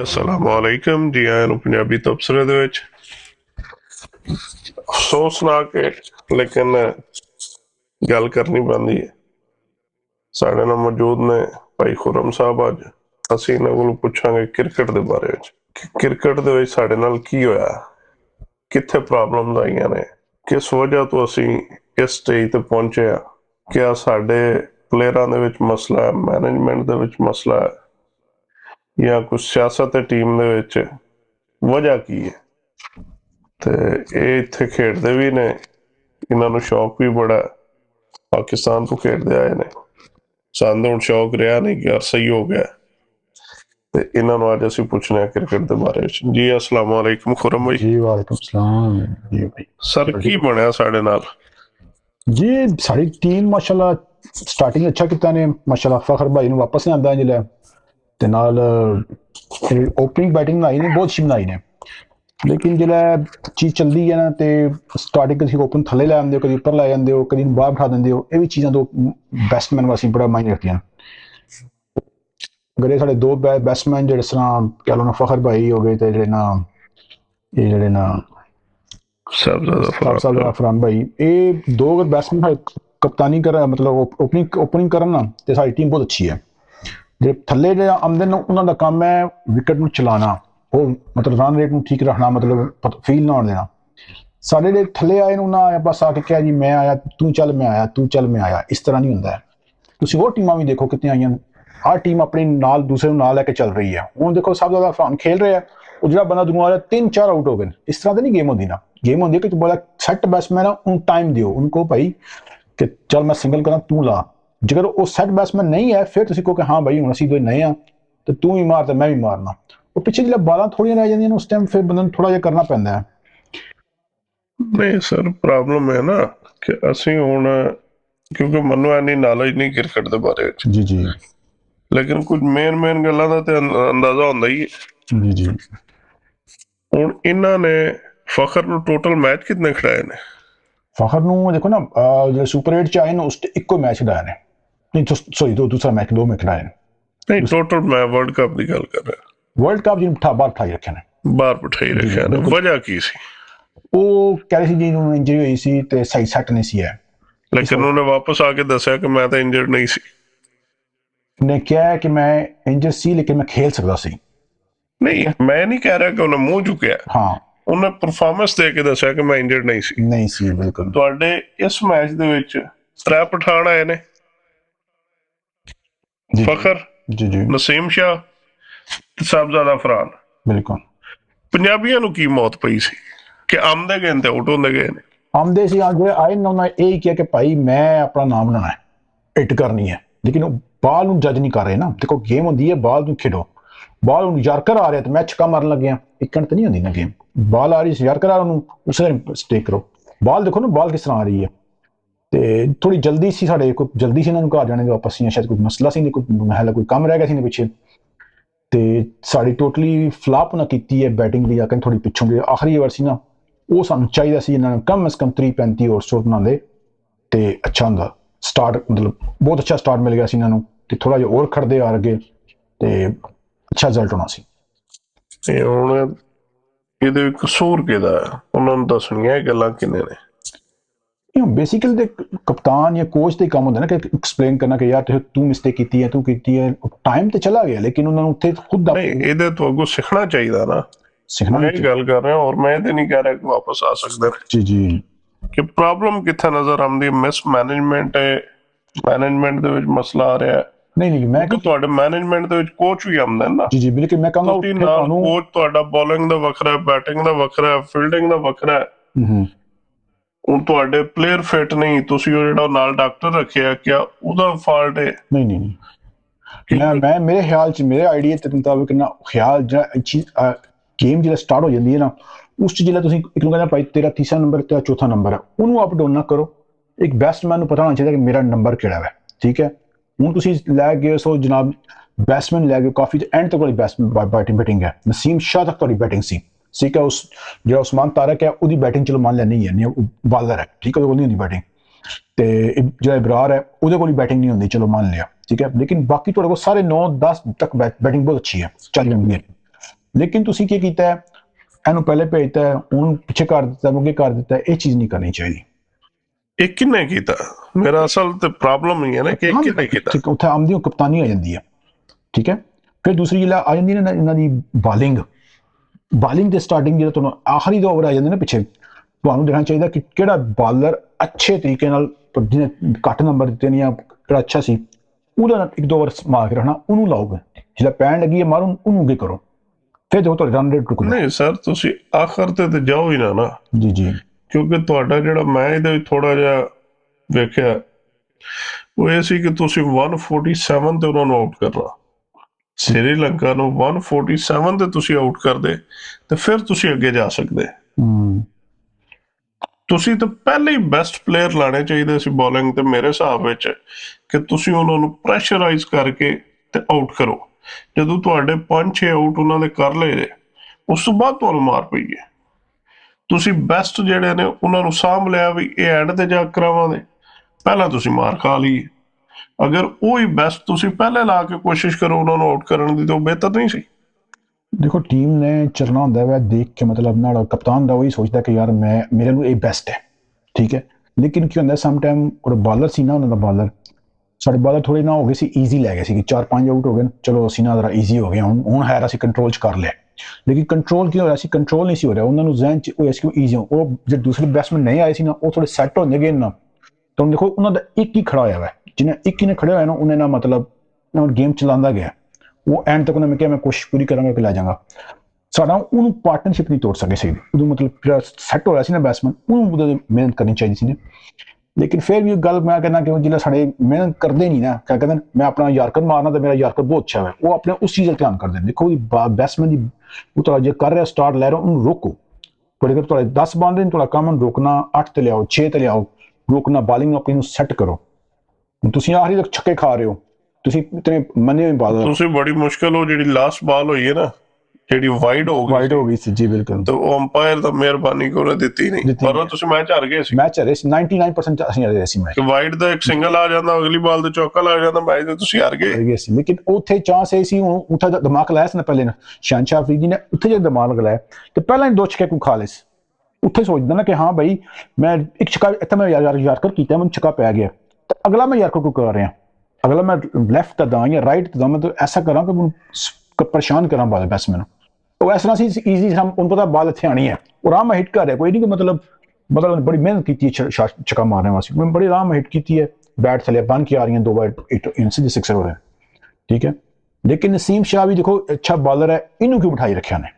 अस्सलामुअलैकुम जी आया ਨੂੰ ਪੰਜਾਬੀ ਤਬਸਰੇ ਦੇ ਵਿੱਚ ਅਫਸੋਸਨਾਕ ਹੈ ਲੇਕਿਨ ਗੱਲ ਕਰਨੀ ਪੈਂਦੀ ਹੈ। ਸਾਡੇ ਨਾਲ ਮੌਜੂਦ ਨੇ ਭਾਈ ਖੁਰਮ ਸਾਹਿਬ। ਅੱਜ ਅਸੀਂ ਇਹਨਾਂ ਕੋਲੋਂ ਪੁੱਛਾਂਗੇ ਕ੍ਰਿਕਟ ਦੇ ਬਾਰੇ ਵਿੱਚ ਕਿ ਕ੍ਰਿਕਟ ਦੇ ਵਿੱਚ ਸਾਡੇ ਨਾਲ ਕੀ ਹੋਇਆ, ਕਿੱਥੇ ਪ੍ਰੋਬਲਮਸ ਆਈਆਂ ਨੇ, ਕਿਸ ਵਜ੍ਹਾ ਤੋਂ ਅਸੀਂ ਇਸ ਸਟੇਜ ਤੇ ਪਹੁੰਚੇ ਆ। ਕਿਆ ਸਾਡੇ ਪਲੇਅਰਾਂ ਦੇ ਵਿੱਚ ਮਸਲਾ ਹੈ, ਮੈਨੇਜਮੈਂਟ ਦੇ ਵਿੱਚ ਮਸਲਾ ਹੈ, ਜਾਂ ਕੁਛ ਸਿਆਸਤ ਹੈ ਟੀਮ ਦੇ ਵਿੱਚ, ਵਜ੍ਹਾ ਕੀ ਹੈ। ਤੇ ਇਹ ਇੱਥੇ ਖੇਡਦੇ ਵੀ ਨੇ, ਇਹਨਾਂ ਨੂੰ ਸ਼ੌਕ ਵੀ ਬੜਾ, ਪਾਕਿਸਤਾਨ ਤੋਂ ਖੇਡਦੇ ਆਏ ਨੇ। ਸਾਨੂੰ ਹੁਣ ਸ਼ੌਕ ਰਿਹਾ ਨਹੀਂ ਕਿ ਸਹੀ ਹੋ ਗਿਆ। ਤੇ ਇਹਨਾਂ ਨੂੰ ਅੱਜ ਅਸੀਂ ਪੁੱਛਣਾ ਕ੍ਰਿਕਟ ਦੇ ਬਾਰੇ ਵਿੱਚ। ਜੀ अस्सलाम वालेकुम खुरम भाई। जी वालेकुम सलाम जी भाई। सर की ਬਣਿਆ ਸਾਡੇ ਨਾਲ? जी साड़ी टीम माशाल्लाह स्टार्टिंग अच्छा किया ने माशाल्लाह। फखर भाई ਨੂੰ ਵਾਪਸ ਆਂਦਾ ਜਿਲੇ ਤੇ ਨਾਲ ओपनिंग बैटिंग बनाई ने बहुत अच्छी बनाई ने, लेकिन जिले चीज़ चलती है ना तो स्टार्टिंग कभी ओपन थले लै आते हो, कभी उपर लै जाते हो, कभी बाहर बिठा देंगे हो। ये भी चीज़ां तो बैट्समैन वास्ते बड़ा मायने रखती हैं। अगर ये साढ़े दो बैट्समैन जो जिस तरह कह लो ना फखर भाई हो गए तो ये ना साहब अफरान भाई, ये दो अगर बैट्समैन कप्तानी कर मतलब ओपनिंग करन ना तो साडी टीम बहुत अच्छी है। जो थले जो आंदे ने उन्होंने काम है विकेट में चलाना, वो मतलब रन रेट में ठीक रखना, मतलब फील ना होने देना। साढ़े जो थले आए ना आया बस आके क्या जी मैं आया तू चल मैं आया तू चल मैं आया, इस तरह नहीं होंदा है। तुसीं होर टीमां भी देखो कितनी आईयां, हर टीम अपनी नाल दूसरे नाल लैके चल रही है। हुण देखो सब ज़्यादा अफरान खेल रहे हैं, वो जो बंदा दूर आ रहा है 3-4 आउट हो गए। इस तरह तो नहीं गेम होती ना। गेम होती है कि बड़ा सैट बैट्समैन है, उन टाइम दियो उनको भाई कि चल मैं सिंगल करा तू ला। जगर वो सैट बैट्समैन नहीं है फिर तुसीं कहो कि हाँ भाई हुण असीं दोए नए हाँ तो तू भी मार तो मैं भी मारना। वो पिछे जो बालां थोड़ियां रह जांदियां उस टाइम फिर बंदे नूं थोड़ा जिहा करना पैंदा है। नहीं सर प्रॉब्लम है ना कि ਅਸੀਂ ਹੁਣ ਕਿਉਂਕਿ ਮੈਨੂੰ ਇੰਨੀ ਨੌਲੇਜ ਨਹੀਂ ਕ੍ਰਿਕਟ ਦੇ ਬਾਰੇ ਵਿੱਚ जी जी ਲੇਕਿਨ ਕੁਝ ਮੇਨ ਗੱਲਾਂ ਦਾ ਤੇ ਅੰਦਾਜ਼ਾ ਹੁੰਦਾ ਹੀ ਹੈ। जी जी ਹੁਣ ਇਹਨਾਂ ਨੇ ਫਖਰ ਨੂੰ ਟੋਟਲ ਮੈਚ ਕਿੰਨੇ ਖਿਡਾਏ ਨੇ? फखर नूं देखो ना जो सुपर 8 च आए ना उस इक्को मैच खिडाया ने, नहीं सॉरी दूसरा मैच 2 मैच खिडाए ने। नहीं टोटल मैं वर्ल्ड कप की गल कर रहा। वर्ल्ड कप जिन बाहर बिठाई रखे ने, बाहर बिठाई रखे ने, वजह की सी? वो कह रहे सी जी नूं इंजरी हुई सी ते सही सैट नहीं सी है, लेकिन उन्होंने वापस आके दसिया कि मैं तो इंजर्ड नहीं सी। ने कहा कि मैं इंजर सी लेकिन मैं खेल सकता सी। नहीं मैं नहीं कह रहा कि उन्हें मुंह चुकिया, हाँ उन्हें परफॉर्मेंस दे के दसिया कि मैं इंजर्ड नहीं सी। नहीं सी बिल्कुल। ਤੁਹਾਡੇ ਇਸ ਮੈਚ ਦੇ ਵਿੱਚ 3 ਪਠਾਨ ਆਏ ਨੇ, ਫਖਰ जी जी ਨਸੀਮ ਸ਼ਾਹ ਤੇ ਸਾਹਿਬਜ਼ਾਦਾ ਫਰਾਨ। बिल्कुल ਪੰਜਾਬੀਆਂ ਨੂੰ ਕੀ ਮੌਤ ਪਈ ਸੀ ਕਿ ਆਮਦੇ ਗਏ ਤੇ ਆਊਟ ਹੁੰਦੇ ਗਏ ਨੇ? आमदे सी आगे आए ना उन्होंने यही किया कि भाई मैं अपना नाम बनाना है, हिट करनी है, लेकिन बाल नूं जज नहीं कर रहे ना। देखो गेम होंदी है बाल नूं खेडो, बाल हूँ यार्कर आ रहा तो मैं छक्का मारन लग गया, इक्कण तो नहीं होंदी ना गेम। बाल आ रही यार्कर आ रहा उसने स्टेक करो। बाल देखो ना बाल किस तरह आ रही है। तो थोड़ी जल्दी सी साढ़े कोई जल्दी से इन्होंने घर जाने का वापस या शायद कोई मसला सी नहीं, कोई महल कोई कम रह गया सी पिछे। तो साड़ी टोटली फ्लाप ना की है बैटिंग की आकर थोड़ी पिछों गए। आखिरी ओवर सी ना वो सानू चाहिए सी इन्होंने कम अज कम 30-35 ओवर स्कोर बनाते तो अच्छा होंदा। स्टार्ट मतलब बहुत अच्छा स्टार्ट मिल गया सी इन्होंने, तो थोड़ा जिहा और खड़दे आ अगे तो अच्छा रिजल्ट होना सी। ਤੇ ਹੁਣ ਇਹਦੇ ਕਸੂਰ ਕਿਹਦਾ ਹੈ? ਉਹਨਾਂ ਨੂੰ ਦੱਸਣੀਆਂ ਇਹ ਗੱਲਾਂ ਕਿੰਨੇ ਨੇ? बेसिकली कप्तान या कोच का काम होता है ना कि एक्सप्लेन करना कि यार तू मिस्टेक की है, तू की है। टाइम तो चला गया लेकिन उन्होंने उत्थे खुद ਇਹਦੇ ਤੋਂ ਅੱਗੋਂ ਸਿੱਖਣਾ ਚਾਹੀਦਾ ਨਾ। सीखना मैं गल कर रहा और मैं ये नहीं कह रहा कि वापस आ सकते हैं। जी जी कि प्रॉब्लम कितना नजर आती? मिस मैनेजमेंट है, मैनेजमेंट ਦੇ ਵਿੱਚ ਮਸਲਾ ਆ ਰਿਹਾ ਹੈ। नहीं मैं ਕਿ ਤੁਹਾਡੇ ਮੈਨੇਜਮੈਂਟ ਦੇ ਵਿੱਚ ਕੋਚ ਵੀ ਆਉਂਦਾ ਹੈ ਨਾ। जी जी बिल्कुल मैं कहूंगा ਤੁਸੀਂ ਨਾਲ ਕੋਚ ਤੁਹਾਡਾ ਬੋਲਿੰਗ ਦਾ ਵੱਖਰਾ ਹੈ, ਬੈਟਿੰਗ ਦਾ ਵੱਖਰਾ ਹੈ, ਫੀਲਡਿੰਗ ਦਾ ਵੱਖਰਾ ਹੈ। ਹੁਣ ਤੁਹਾਡੇ ਪਲੇਅਰ ਫਿਟ ਨਹੀਂ, ਤੁਸੀਂ ਉਹ ਜਿਹੜਾ ਨਾਲ ਡਾਕਟਰ ਰੱਖਿਆ ਕਿਆ ਉਹਦਾ ਫਾਲਟ ਹੈ? नहीं नहीं नहीं मैं मेरे ख्याल च मेरे आइडिया के मुताबिक ना ख्याल जो अच्छी गेम जो स्टार्ट हो जाती है ना उस जो तुम एक कहना भाई तेरा तीसरा नंबर तेरा चौथा नंबर है उन्होंने अप डाउन ना करो। एक बैट्समैन को पता होना चाहिए कि मेरा नंबर केड़ा है, ठीक है। हूँ तुम लै गए सो जनाब बैट्समैन लै गए काफ़ी एंड तक बैटिंग है। नसीम शाह तक थोड़ी बैटिंग सी ठीक है। उस जो उस्मान तारक है उसकी बैटिंग चलो मान लिया नहीं है, नहीं बॉलर है ठीक है, वो नहीं होंगी बैटिंग। तो जो इब्रार है वो बैटिंग नहीं होंगी चलो मान लिया ठीक है, लेकिन बाकी थोड़े को सारे 9-10 तक बैटिंग बहुत अच्छी है चल जाती है। ਲੇਕਿਨ ਤੁਸੀਂ ਕੀ ਕੀਤਾ ਹੈ, ਇਹਨੂੰ ਪਹਿਲੇ ਭੇਜਤਾ ਹੈ, ਉਹਨੂੰ ਪਿੱਛੇ ਕਰ ਦਿੱਤਾ, ਅੱਗੇ ਕਰ ਦਿੱਤਾ, ਇਹ ਚੀਜ਼ ਨਹੀਂ ਕਰਨੀ ਚਾਹੀਦੀ। ਇਹ ਕਿੰਨੇ ਕੀਤਾ? ਮੇਰਾ ਅਸਲ ਤੇ ਪ੍ਰੋਬਲਮ ਹੀ ਹੈ ਨਾ ਕਿ ਕਿੰਨੇ ਕੀਤਾ। ਠੀਕ, ਉੱਥੇ ਆਮਦੀ ਕਪਤਾਨੀ ਆ ਜਾਂਦੀ ਹੈ, ਠੀਕ ਹੈ। ਫਿਰ ਦੂਸਰੀ ਜਿਹੜਾ ਆ ਜਾਂਦੀ ਨਾ ਇਹਨਾਂ ਦੀ ਬਾਲਿੰਗ ਦੇ ਸਟਾਰਟਿੰਗ ਜਿਹੜਾ ਤੁਹਾਨੂੰ ਆਖਰੀ 2 ਓਵਰ ਆ ਜਾਂਦੇ ਨਾ ਪਿੱਛੇ, ਤੁਹਾਨੂੰ ਦੇਖਣਾ ਚਾਹੀਦਾ ਕਿ ਕਿਹੜਾ ਬਾਲਰ ਅੱਛੇ ਤਰੀਕੇ ਨਾਲ, ਜਿਹਨੇ ਘੱਟ ਨੰਬਰ ਦਿੱਤੇ ਨੇ ਜਾਂ ਕਿਹੜਾ ਅੱਛਾ ਸੀ, ਉਹਦਾ ਨਾਲ 1-2 ਓਵਰ ਮਾਰ ਕੇ ਰੱਖਣਾ, ਉਹਨੂੰ ਲਾਓਗੇ। ਜਿਹੜਾ ਪੈਣ ਲੱਗੀ ਹੈ ਮਾਰੋ, ਉਹਨੂੰ ਅੱਗੇ ਕਰੋ, ਫਿਰ ਦੇਖੋ ਤੁਹਾਡੇ ਰਨ ਰੇਟ ਰੁਕਦਾ। ਨਹੀਂ ਸਰ, ਤੁਸੀਂ ਆਖਰ ਤੇ ਜਾਓ ਹੀ ਨਾ। ਜੀ ਜੀ। ਕਿਉਂਕਿ ਤੁਹਾਡਾ ਜਿਹੜਾ ਮੈਂ ਇਹਦੇ ਵਿੱਚ ਥੋੜਾ ਜਿਹਾ ਵੇਖਿਆ ਉਹ ਇਹ ਸੀ ਕਿ ਤੁਸੀਂ 147 ਤੇ ਉਹਨਾਂ ਨੂੰ ਆਊਟ ਕਰਨਾ। ਸ੍ਰੀਲੰਕਾ ਨੂੰ 147 ਤੇ ਤੁਸੀਂ ਆਊਟ ਕਰਦੇ ਤੇ ਫਿਰ ਤੁਸੀਂ ਅੱਗੇ ਜਾ ਸਕਦੇ। ਤੁਸੀਂ ਤਾਂ ਪਹਿਲੇ ਹੀ ਬੈਸਟ ਪਲੇਅਰ ਲਾਣੇ ਚਾਹੀਦੇ ਸੀ ਬੋਲਿੰਗ ਤੇ, ਮੇਰੇ ਹਿਸਾਬ ਵਿੱਚ ਕਿ ਤੁਸੀਂ ਉਹਨਾਂ ਨੂੰ ਪ੍ਰੈਸ਼ਰਾਈਜ਼ ਕਰਕੇ ਤੇ ਆਊਟ ਕਰੋ। ਜਦੋਂ ਤੁਹਾਡੇ 5-6 ਆਊਟ ਉਹਨਾਂ ਦੇ ਕਰ ਲਏ ਉਸ ਤੋਂ ਬਾਅਦ ਤੁਹਾਨੂੰ ਮਾਰ ਪਈਏ। ਤੁਸੀਂ ਬੈਸਟ ਜਿਹੜੇ ਨੇ ਉਹਨਾਂ ਨੂੰ ਸਾਂਭ ਲਿਆ ਵੀ ਇਹ ਐਂਡ ਤੇ ਜਾ ਕਰਾਵਾਂਗੇ, ਪਹਿਲਾਂ ਤੁਸੀਂ ਮਾਰ ਖਾ ਲਈ। ਅਗਰ ਉਹ ਹੀ ਬੈਸਟ ਤੁਸੀਂ ਪਹਿਲੇ ਲਾ ਕੇ ਕੋਸ਼ਿਸ਼ ਕਰੋ ਉਹਨਾਂ ਨੂੰ ਆਊਟ ਕਰਨ ਦੀ, ਤਾਂ ਉਹ ਬਿਹਤਰ ਨਹੀਂ ਸੀ। ਦੇਖੋ ਟੀਮ ਨੇ ਚੱਲਣਾ ਹੁੰਦਾ ਹੈ ਦੇਖ ਕੇ, ਮਤਲਬ ਨਾਲ ਕਪਤਾਨ ਦਾ ਉਹੀ ਸੋਚਦਾ ਕਿ ਯਾਰ ਮੈਂ ਮੇਰੇ ਨੂੰ ਇਹ ਬੈਸਟ ਹੈ, ਠੀਕ ਹੈ। ਲੇਕਿਨ ਕੀ ਹੁੰਦਾ ਸਮ ਟਾਈਮ ਉਹ ਬਾਲਰ ਸੀ ਨਾ, ਉਹਨਾਂ ਦਾ ਬਾਲਰ, ਸਾਡੇ ਬਾਲਰ ਥੋੜੇ ਨਾ ਹੋ ਗਏ ਸੀ, ਈਜ਼ੀ ਲੈ ਗਏ ਸੀ ਕਿ 4-5 ਆਊਟ ਹੋ ਗਏ, ਚਲੋ ਅਸੀਂ ਨਾ ਜ਼ਰਾ ਈਜ਼ੀ ਹੋ ਗਿਆ, ਹੁਣ ਹੈ ਅਸੀਂ ਕੰਟਰੋਲ 'ਚ ਕਰ ਲਿਆ। ਲੇਕਿਨ ਕੰਟਰੋਲ ਕੀ ਹੋ ਰਿਹਾ ਸੀ, ਕੰਟਰੋਲ ਨਹੀਂ ਸੀ ਹੋ ਰਿਹਾ, ਉਹਨਾਂ ਨੂੰ ਜ਼ਹਿਨ 'ਚ ਹੋਇਆ ਸੀ ਕਿ ਈਜ਼ੀ ਉਹ ਜੇ ਦੂਸਰੇ ਬੈਟਸਮੈਨ ਨਹੀਂ ਆਏ ਸੀ ਨਾ, ਉਹ ਥੋੜੇ ਸੈੱਟ ਹੋ ਜਾਣਗੇ ਨਾ। ਤੁਹਾਨੂੰ ਦੇਖੋ ਉਹਨਾਂ ਦਾ ਇੱਕ ਹੀ ਖੜਾ ਹੋਇਆ ਵਾ, ਜਿਹਨੇ ਇੱਕ ਹੀ ਨੇ ਖੜਿਆ ਹੋਇਆ ਨਾ, ਉਹਨੇ ਨਾ ਮਤਲਬ ਗੇਮ ਚਲਾਉਂਦਾ ਗਿਆ, ਉਹ ਐਂਡ ਤੱਕ ਉਹਨੇ ਮੈਂ ਕਿਹਾ ਮੈਂ ਕੋਸ਼ਿਸ਼ ਪੂਰੀ ਕਰਾਂਗਾ ਕਿ ਲੈ ਜਾਵਾਂਗਾ। ਸਾਡਾ ਉਹਨੂੰ ਪਾਰਟਨਰਸ਼ਿਪ ਨਹੀਂ ਤੋੜ ਸਕੇ ਸੀ, ਉਦੋਂ ਮਤਲਬ ਜਿਹੜਾ ਸੈੱਟ ਹੋ ਰਿਹਾ ਸੀ ਨਾ ਬੈਟਸਮੈਨ, ਉਹਨੂੰ ਉਹਦੇ ਮਿਹਨਤ ਕਰਨੀ ਚਾਹੀਦੀ ਸੀ ਨੇ। ਲੇਕਿਨ ਫਿਰ ਵੀ ਗੱਲ ਮੈਂ ਕਹਿੰਦਾ ਕਿ ਜਿਹੜਾ ਸਾਡੇ ਮਿਹਨਤ ਕਰਦੇ ਨਹੀਂ ਨਾ, ਕਹਿੰਦੇ ਮੈਂ ਆਪਣਾ ਯਾਰਕਰ ਮਾਰਨਾ ਤਾਂ ਮੇਰਾ ਯਾਰਕਰ ਬਹੁਤ ਅੱਛਾ ਹੈ, ਉਹ ਆਪਣੇ ਉਸ ਚੀਜ਼ 'ਤੇ ਧਿਆਨ ਕਰਦੇ ਨੇ। ਦੇਖੋ ਉਹਦੀ ਬੈਟਸਮੈਨ ਦੀ ਉਹ ਤੁਹਾਡਾ ਜੇ ਕਰ ਰਿਹਾ ਸਟਾਰਟ ਲੈ ਰਿਹਾ, ਉਹਨੂੰ ਰੋਕੋ। ਤੁਹਾਡੇ ਤੁਹਾਡੇ 10 ਬਾਲ ਨੇ, ਤੁਹਾਡਾ ਕੰਮ ਨੂੰ ਰੋਕਣਾ, 8 ਤੇ ਲਿਆਓ, 6 ਤੇ ਲਿਆਓ, ਰੋਕਣਾ, ਬਾਲਿੰਗ ਨੂੰ ਆਪਣੀ ਨੂੰ ਸੈੱਟ ਕਰੋ। ਤੁਸੀਂ ਆਖਰੀ ਤੱਕ ਛੱਕੇ ਖਾ ਰਹੇ ਹੋ, ਤੁਸੀਂ ਇਤਨੇ ਮੰਨੇ ਹੋਏ ਬਾਲ, ਤੁਸੀਂ ਬੜੀ ਮੁਸ਼ਕਲ ਉਹ ਜਿਹੜੀ ਲਾਸਟ ਬਾਲ ਹੋਈ ਹੈ ਨਾ, ਜਿਹੜੀ ਵਾਈਡ ਹੋ ਗਈ ਸੀ ਜੀ, ਬਿਲਕੁਲ। ਤੇ ਉਹ ਅੰਪਾਇਰ ਦਾ ਮਿਹਰਬਾਨੀ ਕੋਲ ਦਿੱਤੀ ਨਹੀਂ, ਪਰ ਤੁਸੀਂ ਮੈਚ ਹਾਰ ਗਏ ਸੀ। ਮੈਚ ਹਾਰੇ ਸੀ 99% ਅਸੀਂ ਹਾਰੇ ਸੀ ਮੈਚ। ਵਾਈਡ ਦਾ ਇੱਕ ਸਿੰਗਲ ਆ ਜਾਂਦਾ, ਅਗਲੀ ਬਾਲ ਤੇ ਚੌਕਾ ਲੱਗ ਜਾਂਦਾ, ਮੈਚ ਤੇ ਤੁਸੀਂ ਹਾਰ ਗਏ ਸੀ। ਲੇਕਿਨ ਉੱਥੇ ਚਾਂਸ ਇਹ ਸੀ, ਹੁਣ ਉੱਥੇ ਦਿਮਾਗ ਲਾਇਆ ਸੀ ਨਾ ਪਹਿਲੇ ਸ਼ਾਨਸ਼ਾਹ ਅਫਰੀਦੀ ਨੇ, ਉੱਥੇ ਜੇ ਦਿਮਾਗ ਲਾਇਆ ਤੇ ਪਹਿਲਾਂ ਹੀ 2 ਛੱਕੇ ਖਾ ਲਏ ਸੀ। ਉੱਥੇ ਸੋਚਦਾ ਨਾ ਕਿ ਹਾਂ ਭਾਈ ਮੈਂ ਇੱਕ ਛੱਕਾ ਇੱਥੇ ਮੈਂ ਯਾਰਕਰ ਕੀਤਾ, ਮੈਨੂੰ ਛੱਕਾ ਪੈ ਗਿਆ, ਤੇ ਅਗਲਾ ਮੈਂ ਯਾਰਕਰ ਕਿਉਂ ਕਰ ਰਿਹਾ, ਅਗਲਾ ਮੈਂ ਲੈਫਟ ਤੇ ਦਾਂ ਜਾਂ ਰਾਈਟ ਤੇ ਦਾਂ, ਮੈਂ ਤਾਂ ਐਸਾ ਕਰਾਂ ਕਿ ਮੈਨੂੰ ਪਰੇਸ਼ਾਨ ਕਰਾਂ ਬਾਲ ਬੈਟਸਮੈਨ। ਉਹ ਇਸ ਤਰ੍ਹਾਂ ਸੀ ਈਜ਼ੀ, ਉਹਨੂੰ ਪਤਾ ਬਾਲ ਇੱਥੇ ਆਣੀ ਹੈ, ਉਹ ਆਰਾਮ ਨਾਲ ਹਿੱਟ ਕਰ ਰਿਹਾ, ਕੋਈ ਨਹੀਂ ਕਿ ਮਤਲਬ ਬੜੀ ਮਿਹਨਤ ਕੀਤੀ ਹੈ ਛੱਕਾ ਮਾਰਨੇ ਵਾਸਤੇ, ਮੈਂ ਬੜੀ ਆਰਾਮ ਨਾਲ ਹਿੱਟ ਕੀਤੀ ਹੈ, बैट थले बन के आ रही हैं 2 बार सीधे सिक्सर हो रहे हैं, ठीक है। लेकिन नसीम शाह भी देखो अच्छा बॉलर है, इन्हों क्यों बिठाई रखे ने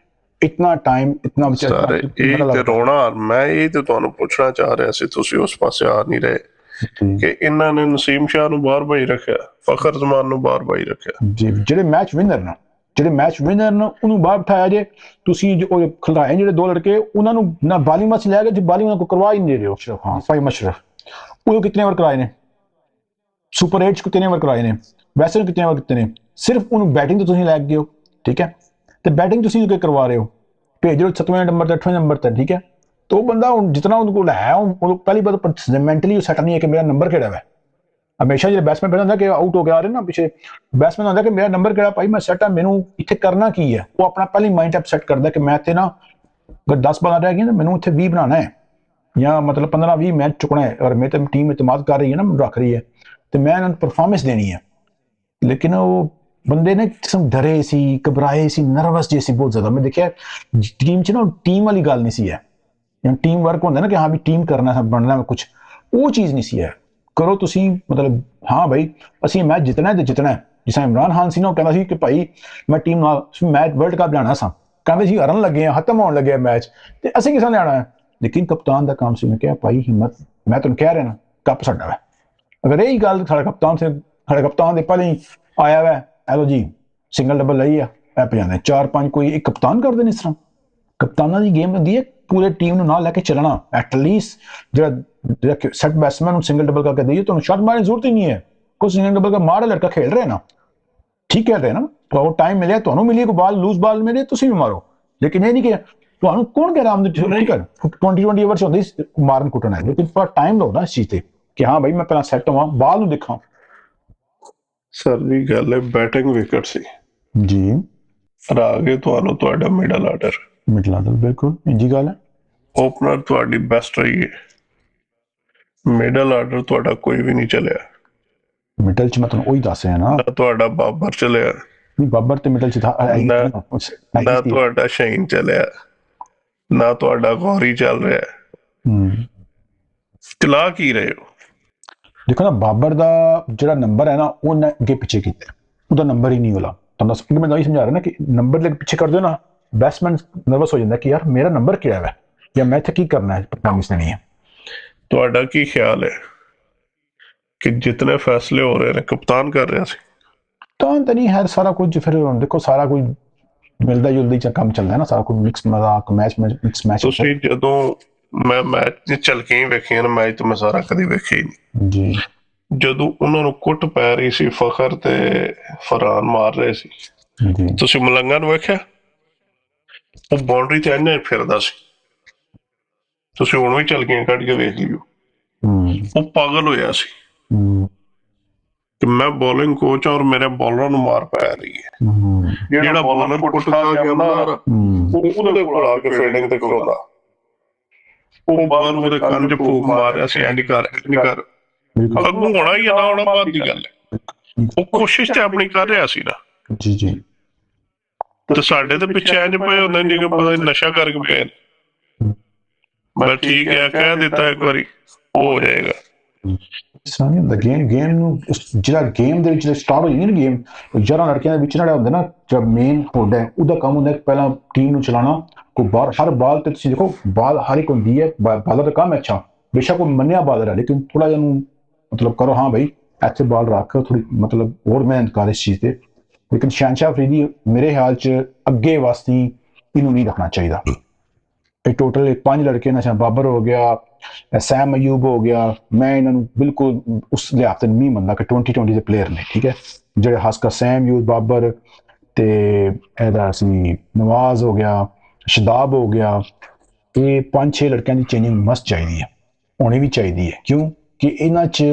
इतना टाइम, इतना रोना। मैं ये तो ਤੁਹਾਨੂੰ ਪੁੱਛਣਾ ਚਾਹ ਰਿਹਾ ਸੀ, ਤੁਸੀਂ ਉਸ ਪਾਸੇ ਆ ਨਹੀਂ ਰਹੇ ਕਿ ਇਹਨਾਂ ਨੇ ਨਸੀਮ ਸ਼ਾਹ ਨੂੰ ਬਾਹਰ ਭਾਈ ਰੱਖਿਆ, ਫਖਰ ਜ਼ਮਾਨ ਨੂੰ ਬਾਹਰ ਭਾਈ ਰੱਖਿਆ ਜੀ, ਜਿਹੜੇ ਮੈਚ ਵਿਨਰ ਨੇ ਉਹਨੂੰ ਬਾਹਰ ਬਿਠਾਇਆ ਜੇ ਤੁਸੀਂ। ਜੋ ਖਿਡਾਰੀ ਜਿਹੜੇ 2 ਲੜਕੇ ਉਹਨਾਂ ਨੂੰ ਨਾ ਬਾਲਿੰਗ ਵਿੱਚ ਲੈ ਗਏ, ਜੋ ਬਾਲਿੰਗ ਉਹਨਾਂ को करवा ही नहीं रहे हो। हाँ भाई मशरफ वो कितने ओवर कराए ने, सुपर 8 कितने ओवर कराए ने, वैसे कितने ओवर कितने ने, सिर्फ उन्होंने बैटिंग तो तुम लै गए हो, ठीक है। तो बैटिंग तुम करवा रहे हो, भेज रहे हो 7वें नंबर 8वें नंबर तक, ठीक है। तो बंदा जितना उनको है पहली बात मैंटली सैट नहीं है कि मेरा नंबर केड़ा है। हमेशा जो बैट्समैन पहले कि आउट हो गया आ रहे ना पिछले बैट्समैन होता कि मेरा नंबर केड़ा भाई, मैं सैट है, मैनू इत्थे करना की है, वो अपना पहले माइंड अप सैट करता कि मैं इत्थे ना अगर 10 बाल रह गई तो मैनू इत्थे 20 बनाना है, या मतलब 15-20 मैच चुकना है, और मेरी टीम इतमाद कर रही है ना, रख रही है, तो मैं इन्होंने परफॉर्मेंस देनी है। लेकिन वो बंदे ने किस्म डरे सी, घबराए सी, नर्वस जैसी बहुत ज्यादा। मैं देखिए टीम च ना टीम वाली गल नहीं सी है, टीम वर्क होंदा ना कि हाँ भी टीम करना है, बनना है कुछ, वो चीज़ नहीं सी है। करो तुसी मतलब हाँ भाई असीं मैच जितना है तो जितना है। जिस इमरान खान सी ना कहता सी कि भाई मैं टीम मैच वर्ल्ड कप लियाना सा, कहते सी हरन लगे हैं, खत्म होने लगे मैच, तो असीं किस लियाना है। लेकिन कप्तान का काम से मैं क्या भाई हिम्मत, मैं तुम कह रहा ना कप साडा है। अगर यही गल साडे कप्तान से, साडे कप्तान दे पहले ही आया हुआ है लो जी सिंगल डबल लई है, पै जाते 4-5 कोई एक कप्तान कर देने। इस तरह कप्ताना की गेम होंदी है पूरे टीम ਨੂੰ ਨਾਲ ਲੈ ਕੇ ਚੱਲਣਾ। एटलीस्ट ਜਿਹੜਾ सेट बैट्समैन सिंगल डबल करके दीजिए, तो शॉट मारने की जरूरत ही नहीं है, कोई सिंगल डबल का मार लड़का खेल रहे ना, ठीक कह रहे ना, तो टाइम मिले तो मिली, को बाल लूज बाल मिले तुम भी मारो। लेकिन ये नहीं कि ਤੁਹਾਨੂੰ कौन कह रहा हम ठीक है 20 ओवर होंदी मारन कुटना है, लेकिन थोड़ा टाइम लो ना इस चीज ते कि हाँ भाई मैं पहला सैट होवां, बाल ਨੂੰ देखा। सर जी गल है बैटिंग विकेट सी जी, ਹਰਾ ਕੇ ਤੁਹਾਨੂੰ ਤੁਹਾਡਾ ਮਿਡਲ ਆਰਡਰ, ਮਿਡਲ ਆਰਡਰ ਬਿਲਕੁਲ ਇੰਜੀ ਗੱਲ ਹੈ। ਓਪਨਰ ਤੁਹਾਡੀ ਬੈਸਟ ਰਹੀ ਹੈ, ਮਿਡਲ ਆਰਡਰ ਤੁਹਾਡਾ ਕੋਈ ਵੀ ਨਹੀਂ ਚੱਲਿਆ। ਮਿਡਲ ਚ ਮੈਂ ਤੁਹਾਨੂੰ ਉਹੀ ਦੱਸ ਰਿਹਾ ਨਾ, ਨਾ ਤੁਹਾਡਾ ਬਾਬਰ ਚੱਲਿਆ, ਨਹੀਂ ਬਾਬਰ ਤੇ ਮਿਡਲ ਚ ਨਾ ਤੁਹਾਡਾ ਸ਼ਹੀਨ ਚੱਲਿਆ, ਨਾ ਤੁਹਾਡਾ ਗੌਰੀ ਚੱਲ ਰਿਹਾ। ਚਲਾ ਕੀ ਰਹੇ ਹੋ? ਦੇਖੋ ਨਾ ਬਾਬਰ ਦਾ ਜਿਹੜਾ ਨੰਬਰ ਹੈ ਨਾ ਉਹਨੇ ਅੱਗੇ ਪਿੱਛੇ ਕੀਤਾ, ਉਹਦਾ ਨੰਬਰ ਹੀ ਨਹੀਂ ਵਾਲਾ। ਤੁਹਾਨੂੰ ਮੈਂ ਨਹੀਂ ਸਮਝਾ ਰਿਹਾ ਨਾ ਕਿ ਨੰਬਰ ਲੈ ਕੇ ਪਿੱਛੇ ਕਰ ਦਿਓ ਨਾ, ਬੈਟਸਮੈਨ ਨਰਵਸ ਹੋ ਜਾਂਦਾ ਕਿ ਯਾਰ ਮੇਰਾ ਨੰਬਰ ਕਿਹੜਾ ਹੈ ਜਾਂ ਮੈਂ ਇੱਥੇ ਕੀ ਕਰਨਾ ਹੈ, ਪਰਫਾਰਮੈਂਸ ਦੇਣੀ ਹੈ। ਤੁਹਾਡਾ ਕੀ ਖਿਆਲ ਹੈ ਕਿ ਜਿਤਨੇ ਫੈਸਲੇ ਹੋ ਰਹੇ ਨੇ ਕਪਤਾਨ ਕਰ ਰਿਹਾ ਸੀ? ਤਾਂ ਨਹੀਂ ਹੈ ਸਾਰਾ ਕੁਝ, ਫਿਰ ਦੇਖੋ ਸਾਰਾ ਕੁਝ ਮਿਲਦਾ ਜੁਲਦਾ ਹੀ ਕੰਮ ਚੱਲਦਾ ਹੈ ਨਾ, ਸਾਰਾ ਕੁਝ ਮਿਕਸ ਮਜ਼ਾਕ ਮਿਕਸ ਮੈਚ। ਤੁਸੀਂ ਜਦੋਂ ਮੈਂ ਮੈਚ ਦੀ ਝਲਕੀਆਂ ਵੇਖੀਆਂ ਨਾ, ਮੈਚ ਤਾਂ ਮੈਂ ਸਾਰਾ ਕਦੀ ਵੇਖਿਆ ਹੀ ਨਹੀਂ ਜੀ। ਜਦੋਂ ਉਹਨਾਂ ਨੂੰ ਕੁੱਟ ਪੈ ਰਹੀ ਸੀ, ਫਖਰ ਤੇ ਫਰਹਾਨ ਮਾਰ ਰਹੇ ਸੀ, ਤੁਸੀਂ ਮਲੰਗਾ ਨੂੰ ਵੇਖਿਆ? ਉਹ ਬਾਉਂਡਰੀ ਤੇ ਇੰਨਾ ਫਿਰਦਾ ਸੀ, ਤੁਸੀਂ ਹੁਣ ਵੀ ਝਲਕੀਆਂ ਕੱਢ ਕੇ ਵੇਖ ਲਿਓ, ਉਹ ਪਾਗਲ ਹੋਇਆ ਸੀ ਕਿ ਮੈਂ ਬੋਲਿੰਗ ਕੋਚ ਔਰ ਮੇਰੇ ਬੋਲਰਾਂ ਨੂੰ ਮਾਰ ਪੈ ਰਹੀ ਹੈ। ਜਿਹੜਾ ਬੋਲਰ ਕੁੱਟ ਖਾ ਕੇ ਆਉਂਦਾ ਉਹਦੇ ਕੋਲ ਆ ਕੇ ਫੀਲਡਿੰਗ ਤੇ ਖਲੋਦਾ, ਉਹ ਬਾਹਰ ਉਹਦੇ ਕੰਨ 'ਚ ਫੂਕ ਮਾਰ ਰਿਹਾ ਸੀ, ਐਂਡ ਕਰ ਅੱਗੋਂ ਹੋਣਾ ਹੀ ਨਾ ਹੋਣਾ ਬਾਅਦ ਦੀ ਗੱਲ ਹੈ। ਉਹ ਕੋਸ਼ਿਸ਼ ਤੇ ਆਪਣੀ ਕਰ ਰਿਹਾ ਸੀ ਨਾ ਜੀ ਜੀ, ਤੇ ਸਾਡੇ ਤੇ ਪਿੱਛੇ ਇੰਜ ਪਏ ਹੁੰਦੇ ਨੇ ਕਿ ਪਤਾ ਨਸ਼ਾ ਕਰਕੇ ਪਏ ਨੇ। ਮੈਂ ਠੀਕ ਹੈ ਕਹਿ ਦਿੱਤਾ ਇੱਕ ਵਾਰੀ, ਹੋ ਜਾਏਗਾ। ਸਾਨੀ ਹੁੰਦਾ ਗੇਮ ਨੂੰ, ਜਿਹੜਾ ਗੇਮ ਦੇ ਵਿੱਚ ਸਟਾਰਟ ਹੋਈ ਨਾ ਗੇਮ, 11 ਲੜਕਿਆਂ ਦੇ ਵਿੱਚ ਜਿਹੜਾ ਹੁੰਦਾ ਨਾ, ਜਦ ਮੇਨ ਹੋਡ ਹੈ ਉਹਦਾ ਕੰਮ ਹੁੰਦਾ ਪਹਿਲਾਂ ਟੀਮ ਨੂੰ ਚਲਾਉਣਾ। ਕੋਈ ਬਾਲ, ਹਰ ਬਾਲ ਤੇ ਤੁਸੀਂ ਦੇਖੋ ਬਾਲ ਹਰ ਇੱਕ ਹੁੰਦੀ ਹੈ, ਬਾਲਰ ਦਾ ਕੰਮ ਅੱਛਾ ਬੇਸ਼ੱਕ ਕੋਈ ਮੰਨਿਆ ਬਾਲਰ ਹੈ, ਲੇਕਿਨ ਥੋੜਾ ਜਿਹਾ ਨੂੰ ਮਤਲਬ ਕਰੋ ਹਾਂ ਬਈ ਇੱਥੇ ਬਾਲ ਰੱਖ, ਥੋੜੀ ਮਤਲਬ ਹੋਰ ਮਿਹਨਤ ਕਰ ਇਸ ਚੀਜ਼ ਤੇ। ਲੇਕਿਨ ਸ਼ਹਿਨਸ਼ਾਹ ਅਫਰੀਦੀ ਮੇਰੇ ਖਿਆਲ 'ਚ ਅੱਗੇ ਵਾਸਤੇ ਇਹਨੂੰ ਨਹੀਂ ਰੱਖਣਾ ਚਾਹੀਦਾ। ਇਹ ਟੋਟਲ 5 ਲੜਕੇ ਨੇ, ਬਾਬਰ ਹੋ ਗਿਆ, ਸੈਮ ਅਯੂਬ ਹੋ ਗਿਆ, ਮੈਂ ਇਹਨਾਂ ਨੂੰ ਬਿਲਕੁਲ ਉਸ ਲਿਹਾਜ਼ ਤੇ ਨਹੀਂ ਮੰਨਦਾ ਕਿ 2020 ਦੇ ਪਲੇਅਰ ਨੇ, ਠੀਕ ਹੈ। ਜਿਹੜੇ ਖਾਸਕਰ ਸੈਮ ਅਯੂਬ, ਬਾਬਰ ਤੇ ਇਹਦਾ ਸੀ ਨਵਾਜ਼ ਹੋ ਗਿਆ, ਸ਼ਦਾਬ ਹੋ ਗਿਆ, ਇਹ 5-6 ਲੜਕਿਆਂ ਦੀ ਚੇਂਜਿੰਗ ਮਸਟ ਚਾਹੀਦੀ ਹੈ, ਹੋਣੀ ਵੀ ਚਾਹੀਦੀ ਹੈ। ਕਿਉਂ ਕਿ ਇਹਨਾਂ 'ਚ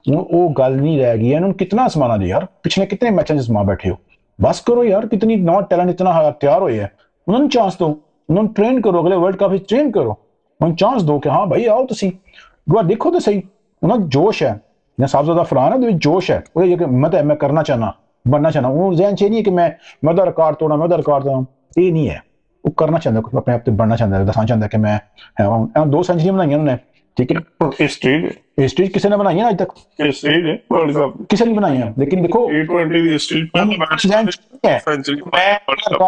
ਉਹ ਗੱਲ ਨਹੀਂ ਰਹਿ ਗਈ। ਇਹਨਾਂ ਨੂੰ ਕਿਤਨਾ ਸਮਾਨਾ ਜੀ ਯਾਰ, ਪਿਛਲੇ ਕਿਤਨੇ ਮੈਚਾਂ 'ਚ ਸਮਾ ਬੈਠੇ ਹੋ, ਬਸ ਕਰੋ ਯਾਰ। ਕਿਤਨੀ ਨਵਾਂ ਟੈਲੈਂਟ ਇਤਨਾ ਤਿਆਰ ਹੋਏ ਹੈ, ਉਹਨਾਂ ਨੂੰ ਚਾਂਸ ਦਿਓ, ਉਹਨਾਂ ਨੂੰ ਟ੍ਰੇਨ ਕਰੋ, ਅਗਲੇ ਵਰਲਡ ਕੱਪ ਵਿੱਚ ਟ੍ਰੇਨ ਕਰੋ, ਹੁਣ ਚਾਂਸ ਦਿਓ ਕਿ ਹਾਂ ਭਾਈ ਆਓ ਤੁਸੀਂ ਇੱਕ ਵਾਰ ਦੇਖੋ ਤਾਂ ਸਹੀ। ਉਹਨਾਂ ਜੋਸ਼ ਹੈ, ਜਾਂ ਸਾਹਿਬਜ਼ਾਦਾ ਫਰਹਾਨ ਉਹਦੇ ਵਿੱਚ ਜੋਸ਼ ਹੈ, ਉਹਦੇ ਕਿ ਮੈਂ ਕਰਨਾ ਚਾਹਨਾ, ਬਣਨਾ ਚਾਹਨਾ। ਉਹ ਜ਼ਹਿਨ 'ਚ ਨਹੀਂ ਹੈ ਕਿ ਮੈਂ ਉਹਦਾ ਰਿਕਾਰਡ ਤੋੜਾਂ, ਮੈਂ ਉਹਦਾ ਰਿਕਾਰਡ ਤੋੜਾਂ, ਇਹ ਨਹੀਂ ਹੈ। ਉਹ ਕਰਨਾ ਚਾਹੁੰਦਾ, ਆਪਣੇ ਆਪ ਤੇ ਬਣਨਾ ਚਾਹੁੰਦਾ, ਦੱਸਣਾ ਚਾਹੁੰਦਾ ਕਿ ਮੈਂ 2 ਸੈਂਚਰੀਆਂ ਬਣਾਈਆਂ ਉਹਨੇ, ਠੀਕ ਹੈ। ਹਿਸਟਰੀ ਕਿਸੇ ਨੇ ਬਣਾਈਆਂ ਅੱਜ ਤੱਕ? ਕਿਸੇ ਨੇ ਬਣਾਈਆਂ, ਲੇਕਿਨ ਦੇਖੋ ਰਿਕਾਰਡ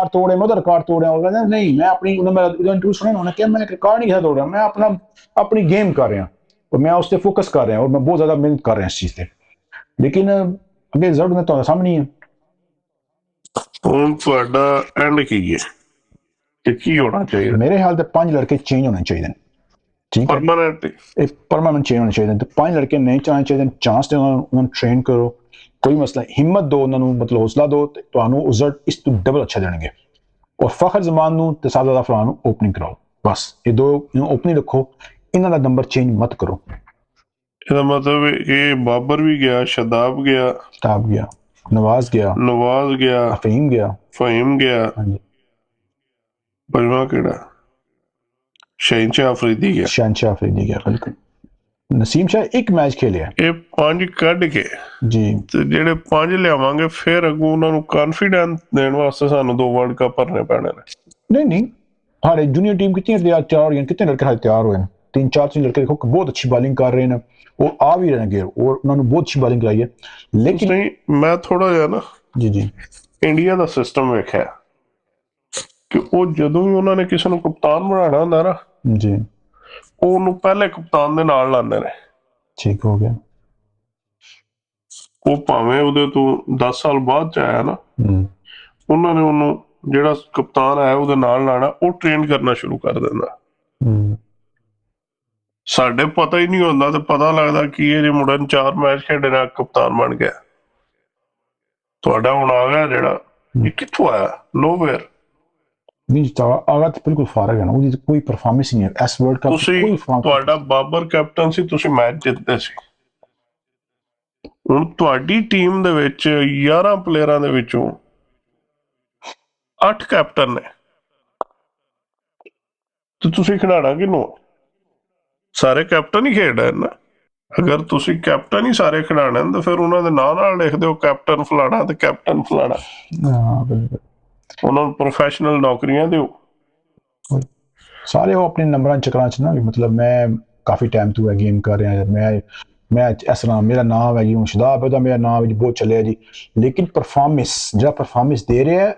ਤੋੜਿਆ, ਮੈਂ ਉਹਦਾ ਰਿਕਾਰਡ ਤੋੜਿਆ। ਉਹ ਕਹਿੰਦਾ ਨਹੀਂ, ਮੈਂ ਆਪਣੀ ਇੰਟਰਵਿਊ ਸੁਣਿਆ, ਉਹਨੇ ਕਿਹਾ ਮੈਂ ਰਿਕਾਰਡ ਨਹੀਂ ਤੋੜਿਆ, ਮੈਂ ਆਪਣੀ ਗੇਮ ਕਰ ਰਿਹਾ, ਔਰ ਮੈਂ ਉਸ ਤੇ ਫੋਕਸ ਕਰ ਰਿਹਾ, ਔਰ ਮੈਂ ਬਹੁਤ ਜ਼ਿਆਦਾ ਮਿਹਨਤ ਕਰ ਰਿਹਾ ਇਸ ਚੀਜ਼ ਤੇ। ਲੇਕਿਨ ਅੱਗੇ ਰਿਜ਼ਲਟ ਮੈਂ ਤੁਹਾਡੇ ਸਾਹਮਣੇ ਹੈ। ਹੁਣ ਤੁਹਾਡਾ ਐਂਡ ਕੀ ਹੈ ਕਿ ਕੀ ਹੋਣਾ ਚਾਹੀਦਾ? ਮੇਰੇ ਖਿਆਲ ਤੇ 5 ਲੜਕੇ ਚੇਂਜ ਹੋਣੇ ਚਾਹੀਦੇ ਨੇ, ਠੀਕ ਹੈ, ਪਰਮਾਨੈਂਟ ਚੇਂਜ ਹੋਣੇ ਚਾਹੀਦੇ ਨੇ। ਤੇ 5 ਲੜਕੇ ਨਹੀਂ ਚਾਹਣੇ ਚਾਹੀਦੇ, ਚਾਂਸ ਤੇ ਉਹਨਾਂ ਨੂੰ ਟ੍ਰੇਨ ਕਰੋ, ਕੋਈ ਮਸਲਾ, ਹਿੰਮਤ ਦਿਓ ਉਹਨਾਂ ਨੂੰ, ਮਤਲਬ ਹੌਸਲਾ ਦਿਓ, ਤੇ ਤੁਹਾਨੂੰ ਰਿਜ਼ਲਟ ਇਸ ਤੋਂ ਡਬਲ ਅੱਛਾ ਦੇਣਗੇ। ਔਰ ਫਖਰ ਜ਼ਮਾਨ ਨੂੰ ਤੇ ਸਾਹਿਬਜ਼ਾਦਾ ਫਰਹਾਨ ਨੂੰ ਓਪਨਿੰਗ ਕਰਾਓ, ਬਸ ਇਹ 2 ਓਪਨਿੰਗ ਰੱਖੋ, ਇਹਨਾਂ ਦਾ ਨੰਬਰ ਚੇਂਜ ਮਤ ਕਰੋ। ਇਹਦਾ ਮਤਲਬ ਇਹ ਬਾਬਰ ਵੀ ਗਿਆ, ਸ਼ਦਾਬ ਗਿਆ, ਨਵਾਜ਼ ਗਿਆ, ਫਹੀਮ ਗਿਆ, ਪੰਜਵਾਂ ਕਿਹੜਾ? ਸ਼ਹਿਨਸ਼ਾਹ ਅਫਰੀਦੀ ਗਿਆ। ਬਿਲਕੁਲ। ਨਸੀਮ ਸ਼ਾਹ ਇੱਕ ਮੈਚ ਖੇਲਿਆ। ਇਹ 5 ਕੱਢ ਕੇ ਜੀ, ਤੇ ਜਿਹੜੇ 5 ਲਿਆਵਾਂਗੇ, ਫਿਰ ਅੱਗੋਂ ਉਹਨਾਂ ਨੂੰ ਕਾਨਫੀਡੈਂਸ ਦੇਣ ਵਾਸਤੇ ਸਾਨੂੰ 2 ਵਰਲਡ ਕੱਪ ਭਰਨੇ ਪੈਣੇ ਨੇ। ਨਹੀਂ ਸਾਡੇ ਜੂਨੀਅਰ ਟੀਮ ਕਿਤਨੀ ਤਿਆਰ ਹੋਈ ਹੈ, ਕਿਤਨੇ ਲੜਕੇ ਤਿਆਰ ਹੋਏ ਨੇ, 3-4 ਲੜਕੇ ਦੇਖੋ ਬਹੁਤ ਅੱਛੀ ਬਾਲਿੰਗ ਕਰ ਰਹੇ ਨੇ, ਉਹ ਆ ਵੀ ਰਹੇ ਨੇ, ਔਰ ਉਹਨਾਂ ਨੂੰ ਬਹੁਤ ਅੱਛੀ ਬਾਲਿੰਗ ਕਰਾਈ ਹੈ। ਲੇਕਿਨ ਨਹੀਂ, ਮੈਂ ਥੋੜਾ ਜਿਹਾ ਨਾ ਜੀ ਇੰਡੀਆ ਦਾ ਸਿਸਟਮ ਵੇਖਿਆ ਕਿ ਉਹ ਜਦੋਂ ਵੀ ਉਹਨਾਂ ਨੇ ਕਿਸੇ ਨੂੰ ਕਪਤਾਨ ਬਣਾਉਣਾ ਹੁੰਦਾ ਨਾ ਜੀ, ਉਹ ਉਹਨੂੰ ਪਹਿਲੇ ਕਪਤਾਨ ਦੇ ਨਾਲ ਲਾਉਂਦੇ ਨੇ। ਠੀਕ ਹੋ ਗਿਆ। ਉਹ ਭਾਵੇਂ ਉਹਦੇ ਤੋਂ 10 ਸਾਲ ਬਾਅਦ ਚ ਆਇਆ ਨਾ, ਉਹਨਾਂ ਨੇ ਉਹਨੂੰ ਜਿਹੜਾ ਕਪਤਾਨ ਆਇਆ ਉਹਦੇ ਨਾਲ ਲਾਣਾ, ਉਹ ਟ੍ਰੇਨ ਕਰਨਾ ਸ਼ੁਰੂ ਕਰ ਦਿੰਦਾ। ਸਾਡੇ ਪਤਾ ਹੀ ਨਹੀਂ ਹੁੰਦਾ, ਤੇ ਪਤਾ ਲੱਗਦਾ ਕਿ ਇਹ ਜੇ ਮੁੰਡੇ ਨੂੰ 4 ਮੈਚ ਖੇਡੇ ਨਾਲ ਕਪਤਾਨ ਬਣ ਗਿਆ। ਤੁਹਾਡਾ ਹੁਣ ਆ ਗਿਆ ਜਿਹੜਾ, ਇਹ ਕਿੱਥੋਂ ਆਇਆ? ਨੋਵੇਅਰ। ਨਹੀਂ ਆਗਾ ਤਾਂ ਬਿਲਕੁਲ ਫਰਕ ਹੈ ਨਾ, ਉਹਦੀ ਕੋਈ ਪਰਫਾਰਮੈਂਸ ਨਹੀਂ ਹੈ ਇਸ ਵਰਲਡ ਕੱਪ। ਤੁਹਾਡਾ ਬਾਬਰ ਕੈਪਟਨ ਸੀ, ਤੁਸੀਂ ਮੈਚ ਜਿੱਤਦੇ ਸੀ। ਹੁਣ ਤੁਹਾਡੀ ਟੀਮ ਦੇ ਵਿੱਚ 11 ਪਲੇਅਰਾਂ ਦੇ ਵਿੱਚੋਂ 8 ਕੈਪਟਨ ਨੇ ਤੇ ਤੁਸੀਂ ਖਿਡਾਣਾ ਕਿਹਨੂੰ? ਸਾਰੇ ਕੈਪਟਨ ਹੀ ਖੇਡ ਰਹੇ ਨਾ। ਅਗਰ ਤੁਸੀਂ ਕੈਪਟਨ ਹੀ ਸਾਰੇ ਖਿਡਾਣੇ ਤਾਂ ਫਿਰ ਉਹਨਾਂ ਦੇ ਨਾਂ ਨਾਲ ਲਿਖ ਦਿਓ ਕੈਪਟਨ ਫਲਾਣਾ ਤੇ ਕੈਪਟਨ ਫਲਾਣਾ। ਹਾਂ ਬਿਲਕੁਲ। ਉਹਨਾਂ ਨੂੰ ਪ੍ਰੋਫੈਸ਼ਨਲ ਨੌਕਰੀਆਂ ਦਿਓ। ਸਾਰੇ ਉਹ ਆਪਣੇ ਨੰਬਰਾਂ ਚੱਕਰਾਂ 'ਚ ਨਾ ਵੀ ਮਤਲਬ ਮੈਂ ਕਾਫੀ ਟਾਈਮ ਤੋਂ ਇਹ ਗੇਮ ਕਰ ਰਿਹਾ, ਮੈਂ ਇਸ ਤਰ੍ਹਾਂ ਮੇਰਾ ਨਾਮ ਹੈ ਜੀ ਹੁਣ ਸ਼ਦਾਬ ਉਹਦਾ ਮੇਰਾ ਨਾਮ ਵਿੱਚ ਬਹੁਤ ਚੱਲਿਆ ਜੀ, ਲੇਕਿਨ ਪਰਫਾਰਮੈਂਸ ਜਿਹੜਾ ਪਰਫਾਰਮੈਂਸ ਦੇ ਰਿਹਾ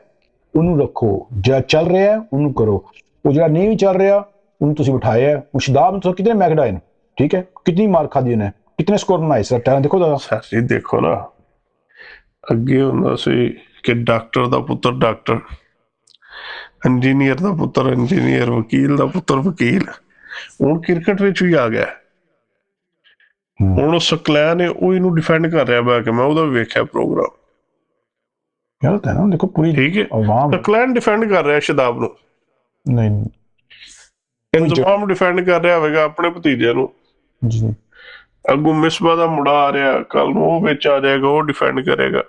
ਉਹਨੂੰ ਰੱਖੋ, ਜਿਹੜਾ ਚੱਲ ਰਿਹਾ ਉਹਨੂੰ ਕਰੋ, ਉਹ ਜਿਹੜਾ ਨਹੀਂ ਵੀ ਚੱਲ ਰਿਹਾ ਉਹਨੂੰ ਤੁਸੀਂ ਬਿਠਾਇਆ। ਹੁਣ ਸ਼ਦਾਬ ਨੂੰ ਤੁਸੀਂ ਕਿਤਨੇ ਮੈਚ ਖਿਡਾਏ ਨੇ, ਠੀਕ ਹੈ, ਕਿਤਨੀ ਮਾਰ ਖਾਦੀ ਉਹਨੇ, ਕਿਤਨੇ ਸਕੋਰ ਬਣਾਏ ਸਰ, ਟੈਲੈਂਟ ਦੇਖੋ ਦਾਦਾ। ਸਰ ਜੀ ਦੇਖੋ ਨਾ, ਅੱਗੇ ਹੁੰਦਾ ਸੀ ਕਿ ਡਾਕਟਰ ਦਾ ਪੁੱਤਰ ਡਾਕਟਰ, ਇੰਜੀਨੀਅਰ ਦਾ ਪੁੱਤਰ ਇੰਜੀਨੀਅਰ, ਵਕੀਲ ਦਾ ਪੁੱਤਰ ਵਕੀਲ। ਹੁਣ ਕ੍ਰਿਕਟ ਵਿੱਚ ਵੀ ਆ ਗਿਆ। ਹੁਣ ਉਹ ਸਕਲੈਨ ਹੈ ਉਹ ਇਹਨੂੰ ਡਿਫੈਂਡ ਕਰ ਰਿਹਾ ਬੈ ਕੇ, ਮੈਂ ਉਹਦਾ ਵੀ ਵੇਖਿਆ ਪ੍ਰੋਗਰਾਮ। ਗਲਤ ਹੈ ਨਾ, ਦੇਖੋ ਪੂਰੀ ਠੀਕ ਹੈ, ਆਵਾਮ ਸਕਲੈਨ ਡਿਫੈਂਡ ਕਰ ਰਿਹਾ ਸ਼ਦਾਬ ਨੂੰ, ਨਹੀਂ ਇੰਤਜ਼ਾਮ ਡਿਫੈਂਡ ਕਰ ਰਿਹਾ ਹੋਵੇਗਾ ਆਪਣੇ ਭਤੀਜੇ ਨੂੰ। ਜੀ ਅੱਗੋਂ ਮਿਸਬਾ ਦਾ ਮੁੰਡਾ ਆ ਰਿਹਾ, ਕੱਲ ਨੂੰ ਉਹ ਵਿੱਚ ਆ ਜਾਏਗਾ, ਉਹ ਡਿਫੈਂਡ ਕਰੇਗਾ।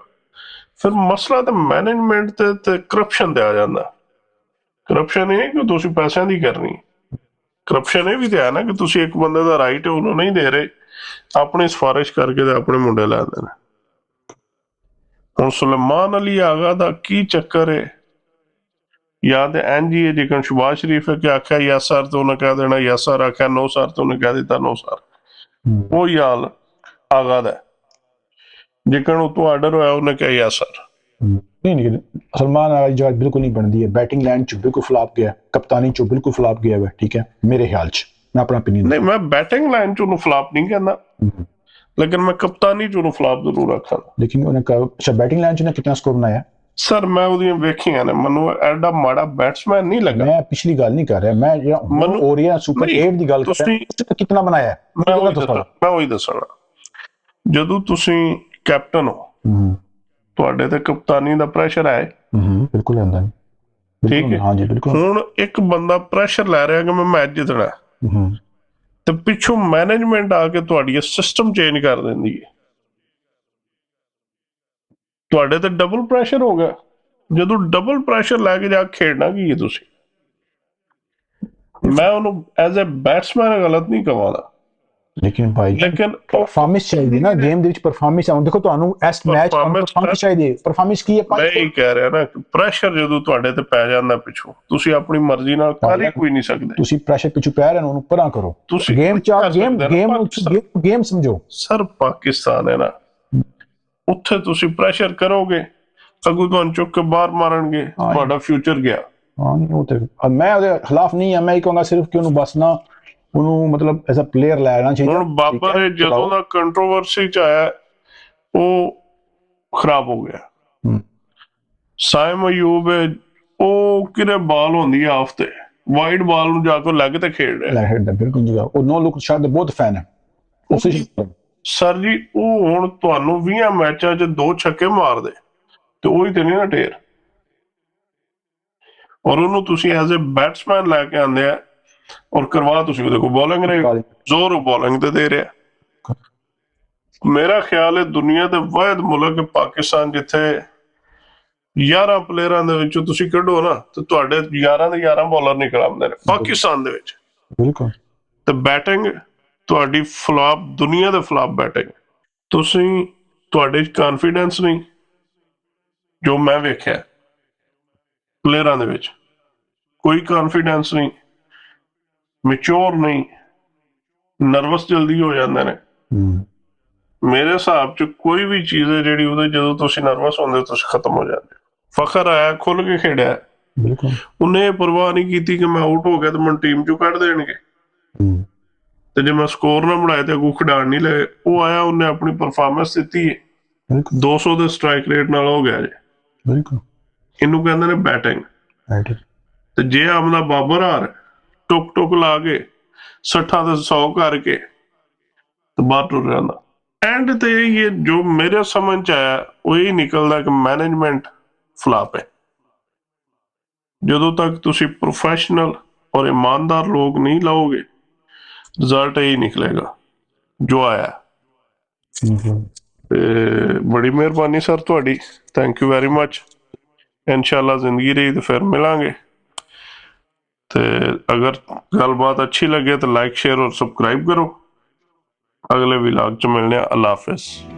ਫਿਰ ਮਸਲਾ ਤਾਂ ਮੈਨੇਜਮੈਂਟ ਤੇ ਕਰਪਸ਼ਨ ਤੇ ਆ ਜਾਂਦਾ। ਕਰਪਸ਼ਨ ਇਹ ਕਿ ਤੁਸੀਂ ਪੈਸਿਆਂ ਦੀ ਕਰਨੀ, ਕਰਪਸ਼ਨ ਇਹ ਵੀ ਤੇ ਹੈ ਨਾ ਕਿ ਤੁਸੀਂ ਇੱਕ ਬੰਦੇ ਦਾ ਰਾਈਟ ਹੈ ਉਹਨੂੰ ਨਹੀਂ ਦੇ ਰਹੇ, ਆਪਣੀ ਸਿਫਾਰਿਸ਼ ਕਰਕੇ ਤੇ ਆਪਣੇ ਮੁੰਡੇ ਲੈ ਆਉਂਦੇ ਨੇ। ਹੁਣ ਸੁਲੇਮਾਨ ਅਲੀ ਆਗਾ ਦਾ ਕੀ ਚੱਕਰ ਹੈ, ਜਾਂ ਤੇ ਐਨ ਜੀ ਜਿਕਨ ਸ਼ਬਾਜ਼ ਸ਼ਰੀਫ ਹੈ ਕਿ ਆਖਿਆ ਯਸ ਸਰ ਤੇ ਉਹਨੇ ਕਹਿ ਦੇਣਾ ਯਸ ਸਰ, ਆਖਿਆ ਨੋ ਸਰ ਤੇ ਉਹਨੇ ਕਹਿ ਦਿੱਤਾ ਨੋ ਸਰ। ਉਹੀ ਹਾਲ ਆਗਾ ਦਾ, ਜਿਕਨ ਉਤੋਂ ਆਰਡਰ ਹੋਇਆ ਉਹਨੇ ਕਿਹਾ ਯਸ ਸਰ। नहीं सलमान वाली जगह बिल्कुल नहीं बनती है, बैटिंग लाइन च बिल्कुल फ्लॉप गया, कप्तानी च बिल्कुल फ्लॉप गया है, ठीक है मेरे ख्याल च, मैं अपना ओपिनियन नहीं, मैं बैटिंग लाइन च ਉਹਨੂੰ ਫਲਾਪ ਨਹੀਂ ਕਹਿੰਦਾ, लेकिन मैं कप्तानी च ਉਹਨੂੰ ਫਲਾਪ ਜ਼ਰੂਰ ਆਖਾਂ। लेकिन उन्हें अच्छा बैटिंग लाइन च ने कितना स्कोर बनाया? ਸਰ ਮੈਂ ਉਹਦੀਆਂ ਵੇਖੀਆਂ ਨੇ, ਮੈਨੂੰ ਐਡਾ ਮਾੜਾ ਬੈਟਸਮੈਨ ਨਹੀਂ ਲੱਗਾ। मैं पिछली गल नहीं कर रहा, मैं ਜਿਹੜਾ ਹੋ ਰਿਹਾ ਸੁਪਰ 8 ਦੀ ਗੱਲ ਕਰ ਰਿਹਾ, ਕਿੰਨਾ ਬਣਾਇਆ ਮੈਂ ਉਹੀ ਦੱਸਣਾ। ਜਦੋਂ ਤੁਸੀਂ ਕੈਪਟਨ ਹੋ ਤੁਹਾਡੇ ਤੇ ਕਪਤਾਨੀ ਦਾ ਪ੍ਰੈਸ਼ਰ ਹੈ, ਬਿਲਕੁਲ ਆਉਂਦਾ, ਠੀਕ ਹੈ। ਹਾਂਜੀ ਬਿਲਕੁਲ। ਹੁਣ ਇੱਕ ਬੰਦਾ ਪ੍ਰੈਸ਼ਰ ਲੈ ਰਿਹਾ ਕਿ ਮੈਂ ਮੈਚ ਜਿੱਤਣਾ, ਤੇ ਪਿੱਛੋਂ ਮੈਨੇਜਮੈਂਟ ਆ ਕੇ ਤੁਹਾਡੀ ਸਿਸਟਮ ਚੇਂਜ ਕਰ ਦਿੰਦੀ ਹੈ, ਤੁਹਾਡੇ ਤੇ ਡਬਲ ਪ੍ਰੈਸ਼ਰ ਹੋ ਗਿਆ। ਜਦੋਂ ਡਬਲ ਪ੍ਰੈਸ਼ਰ ਲੈ ਕੇ ਜਾ ਖੇਡਣਾ ਕੀ ਹੈ ਤੁਸੀਂ? ਮੈਂ ਉਹਨੂੰ ਐਜ਼ ਅ ਬੈਟਸਮੈਨ ਗਲਤ ਨਹੀਂ ਕਹਾਂਗਾ, ਲੇਕਿਨ ਭਾਈ ਪਰਫਾਰਮੈਂਸ ਚਾਹੀਦੀ ਨਾ ਗੇਮ ਦੇ ਵਿੱਚ, ਪਰਫਾਰਮੈਂਸ ਆਉਂ ਦੇਖੋ ਤੁਹਾਨੂੰ ਇਸ ਮੈਚ ਪਰਫਾਰਮੈਂਸ ਚਾਹੀਦੀ ਹੈ, ਪਰਫਾਰਮੈਂਸ ਕੀ ਹੈ? ਮੈਂ ਇਹ ਕਹਿ ਰਿਹਾ ਨਾ, ਪ੍ਰੈਸ਼ਰ ਜਦੋਂ ਤੁਹਾਡੇ ਤੇ ਪੈ ਜਾਂਦਾ ਪਿੱਛੋਂ, ਤੁਸੀਂ ਆਪਣੀ ਮਰਜ਼ੀ ਨਾਲ ਕਰ ਹੀ ਕੋਈ ਨਹੀਂ ਸਕਦੇ। ਤੁਸੀਂ ਪ੍ਰੈਸ਼ਰ ਪਿੱਛੋਂ ਪੈ ਰਹੇ ਹੋ ਉਹਨੂੰ ਪਰਾਂ ਕਰੋ, ਤੁਸੀਂ ਗੇਮ ਗੇਮ ਸਮਝੋ। ਸਰ ਪਾਕਿਸਤਾਨ ਹੈ ਨਾ, ਉੱਥੇ ਤੁਸੀਂ ਪ੍ਰੈਸ਼ਰ ਕਰੋਗੇ ਅੱਗੋਂ ਤੁਹਾਨੂੰ ਚੁੱਕ ਕੇ ਬਾਹਰ ਮਾਰਨਗੇ, ਤੁਹਾਡਾ ਫਿਊਚਰ ਗਿਆ। ਹਾਂ ਨਹੀਂ ਉਹ ਤੇ ਮੈਂ ਉਹਦੇ ਖਿਲਾਫ ਨਹੀਂ ਆ, ਮੈਂ ਇਹ ਕਹਾਂਗਾ ਸਿਰਫ ਕਿ ਉਹਨੂੰ ਬਸ ਨਾ ਉਹਨੂੰ ਮਤਲਬ ਐਜ਼ ਅ ਪਲੇਅਰ ਲੈਣਾ ਚਾਹੀਦਾ। ਹੁਣ ਬਾਬਰ ਜਦੋਂ ਦਾ ਕੰਟਰੋਵਰਸੀ ਚ ਆਇਆ ਉਹ ਖਰਾਬ ਹੋ ਗਿਆ। ਸਾਇਮ ਅਯੂਬ ਉਹ ਕਿਹੜੇ ਬਾਲ ਹੁੰਦੀ ਆ ਆਫ ਤੇ ਵਾਈਡ ਬਾਲ ਨੂੰ ਜਾ ਕੇ ਲੈਗ ਤੇ ਖੇਡ ਰਿਹਾ, ਬਿਲਕੁਲ ਜੀ। ਉਹ ਨੋ ਲੁੱਕ ਸ਼ਾਟ ਦੇ ਬਹੁਤ ਫੈਨ ਹੈ ਸਰ ਜੀ। ਉਹ ਹੁਣ ਤੁਹਾਨੂੰ 20 ਮੈਚਾਂ 'ਚ 2 ਛੱਕੇ ਮਾਰਦੇ ਤੇ ਉਹੀ ਤੇ ਨਹੀਂ ਨਾ ਢੇਰ, ਔਰ ਉਹਨੂੰ ਤੁਸੀਂ ਐਜ਼ ਅ ਬੈਟਸਮੈਨ ਲੈ ਕੇ ਆਉਂਦੇ ਆ ਔਰ ਕਰਵਾ ਤੁਸੀਂ ਉਹਦੇ ਕੋਲ ਬੋਲਿੰਗ ਰਹੇ, ਜ਼ੋਰ ਬੋਲਿੰਗ ਤੇ ਦੇ ਰਿਹਾ। ਮੇਰਾ ਖਿਆਲ ਹੈ ਦੁਨੀਆ ਦੇ ਵਾਹਿਦ ਮੁਲਕ ਪਾਕਿਸਤਾਨ, ਜਿੱਥੇ 11 ਪਲੇਅਰਾਂ ਦੇ ਵਿੱਚੋਂ ਤੁਸੀਂ ਕੱਢੋ ਨਾ ਤੇ ਤੁਹਾਡੇ 11 ਦੇ 11 ਬੋਲਰ ਨਿਕਲ ਆਉਂਦੇ ਨੇ ਪਾਕਿਸਤਾਨ ਦੇ ਵਿੱਚ। ਬਿਲਕੁਲ। ਤੇ ਬੈਟਿੰਗ ਤੁਹਾਡੀ ਫਲਾਪ, ਦੁਨੀਆ ਦੇ ਫਲਾਪ ਬੈਟਿੰਗ। ਤੁਸੀਂ ਤੁਹਾਡੇ 'ਚ ਕਾਨਫੀਡੈਂਸ ਨਹੀਂ, ਜੋ ਮੈਂ ਵੇਖਿਆ ਪਲੇਅਰਾਂ ਦੇ ਵਿੱਚ ਕੋਈ ਕਾਨਫੀਡੈਂਸ ਨਹੀਂ, ਮੈਚੁਰ ਨਹੀਂ, ਨਰਵਸ ਜਲਦੀ ਹੋ ਜਾਂਦੇ ਨੇ। ਮੇਰੇ ਹਿਸਾਬ 'ਚ ਕੋਈ ਵੀ ਚੀਜ਼ ਹੈ ਜਿਹੜੀ ਉਹਦੇ ਜਦੋਂ ਤੁਸੀਂ ਨਰਵਸ ਹੁੰਦੇ ਤੁਸੀਂ ਖਤਮ ਹੋ ਜਾਂਦੇ। ਫਖਰ ਆਇਆ, ਖੁੱਲ ਕੇ ਖੇਡਿਆ, ਉਹਨੇ ਇਹ ਪਰਵਾਹ ਨਹੀਂ ਕੀਤੀ ਕਿ ਮੈਂ ਆਊਟ ਹੋ ਗਿਆ ਤੇ ਮੈਨੂੰ ਟੀਮ 'ਚੋਂ ਕੱਢ ਦੇਣਗੇ ਤੇ ਜੇ ਮੈਂ ਸਕੋਰ ਨਾ ਬਣਾਇਆ ਤੇ ਅੱਗੋਂ ਖਿਡਾਣ ਨਹੀਂ ਲਏ। ਉਹ ਆਇਆ, ਉਹਨੇ ਆਪਣੀ ਪਰਫਾਰਮੈਂਸ ਦਿੱਤੀ ਹੈ, 200 ਦੇ ਸਟ੍ਰਾਈਕ ਰੇਟ ਨਾਲ ਹੋ ਗਿਆ ਜੇ। ਇਹਨੂੰ ਕਹਿੰਦੇ ਨੇ ਬੈਟਿੰਗ। ਤੇ ਜੇ ਆਮਦਾ ਬਾਬਰ ਹਾਰ ਟੁਕ ਟੁਕ ਲਾ ਕੇ 60 ਤੇ 100 ਕਰਕੇ ਤੇ ਬਾਹਰ ਟੁਰ ਜਾਂਦਾ। ਐਂਡ ਤੇ ਇਹ ਜੋ ਮੇਰੇ ਸਮਝ 'ਚ ਆਇਆ ਉਹ ਇਹ ਨਿਕਲਦਾ ਕਿ ਮੈਨੇਜਮੈਂਟ ਫਲਾਪ ਹੈ। ਜਦੋਂ ਤੱਕ ਤੁਸੀਂ ਪ੍ਰੋਫੈਸ਼ਨਲ ਔਰ ਇਮਾਨਦਾਰ ਲੋਕ ਨਹੀਂ ਲਾਓਗੇ, ਰਿਜ਼ਲਟ ਇਹ ਨਿਕਲੇਗਾ ਜੋ ਆਇਆ। ਤੇ ਬੜੀ ਮਿਹਰਬਾਨੀ ਸਰ ਤੁਹਾਡੀ, ਥੈਂਕ ਯੂ ਵੈਰੀ ਮਚ। इंशाल्लाह जिंदगी रही तो फिर मिलांगे। तो अगर गलबात अच्छी लगे तो लाइक शेयर और सब्सक्राइब करो। अगले व्लॉग च मिलने। अल्लाह हाफिज।